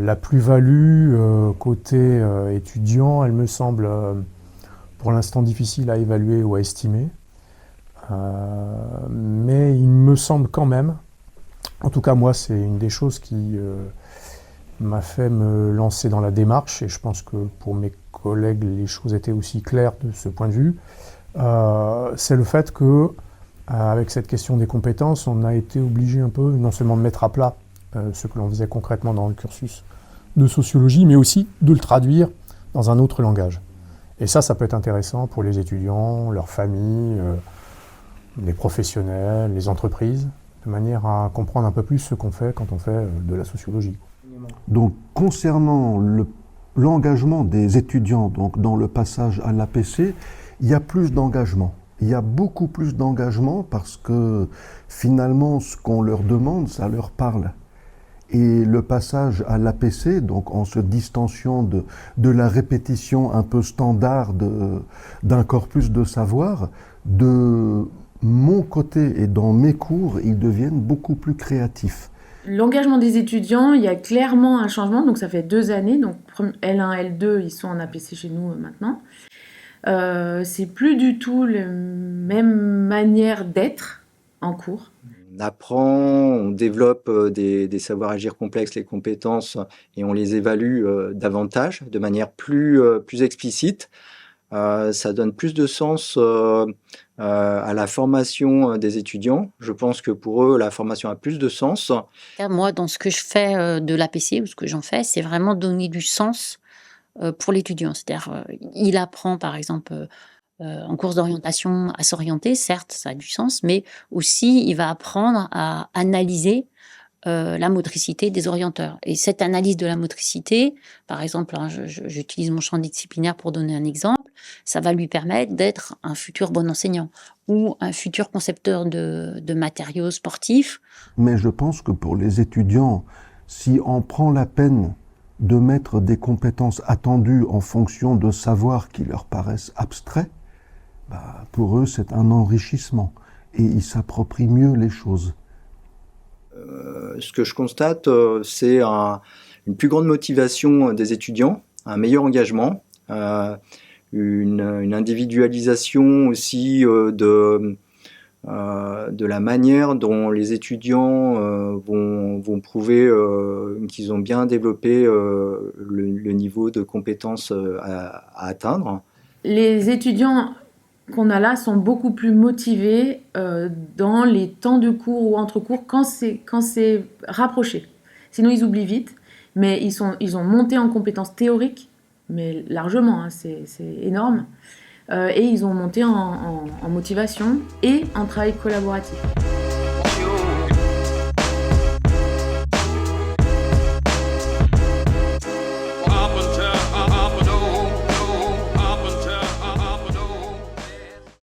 La plus-value côté étudiant, elle me semble pour l'instant difficile à évaluer ou à estimer. Mais il me semble quand même, en tout cas moi c'est une des choses qui m'a fait me lancer dans la démarche, et je pense que pour mes collègues les choses étaient aussi claires de ce point de vue, c'est le fait que avec cette question des compétences, on a été obligé un peu non seulement de mettre à plat ce que l'on faisait concrètement dans le cursus de sociologie, mais aussi de le traduire dans un autre langage. Et ça peut être intéressant pour les étudiants, leurs familles, les professionnels, les entreprises, de manière à comprendre un peu plus ce qu'on fait quand on fait de la sociologie. Donc, concernant l'engagement des étudiants, donc dans le passage à l'APC, il y a plus d'engagement. Il y a beaucoup plus d'engagement parce que finalement, ce qu'on leur demande, ça leur parle. Et le passage à l'APC, donc en se distanciant de la répétition un peu standard d'un corpus de savoir, de mon côté et dans mes cours, ils deviennent beaucoup plus créatifs. L'engagement des étudiants, il y a clairement un changement, donc ça fait 2 années, donc L1, L2, ils sont en APC chez nous maintenant. C'est plus du tout la même manière d'être en cours. On apprend, on développe des savoirs agir complexes, les compétences, et on les évalue davantage, de manière plus explicite. Ça donne plus de sens à la formation des étudiants. Je pense que pour eux, la formation a plus de sens. Moi, dans ce que je fais de l'APC, ou ce que j'en fais, c'est vraiment donner du sens pour l'étudiant. C'est-à-dire, il apprend, par exemple, en cours d'orientation à s'orienter, certes, ça a du sens, mais aussi, il va apprendre à analyser la motricité des orienteurs. Et cette analyse de la motricité, par exemple, j'utilise mon champ disciplinaire pour donner un exemple, ça va lui permettre d'être un futur bon enseignant ou un futur concepteur de matériaux sportifs. Mais je pense que pour les étudiants, si on prend la peine de mettre des compétences attendues en fonction de savoirs qui leur paraissent abstraits, pour eux c'est un enrichissement et ils s'approprient mieux les choses. Ce que je constate, c'est une plus grande motivation des étudiants, un meilleur engagement, une individualisation aussi de la manière dont les étudiants vont prouver qu'ils ont bien développé le niveau de compétences à atteindre. Les étudiants qu'on a là sont beaucoup plus motivés dans les temps de cours ou entre cours quand c'est rapproché. Sinon, ils oublient vite, mais ils ont monté en compétences théoriques, mais largement, hein, c'est énorme. Et ils ont monté en motivation et en travail collaboratif.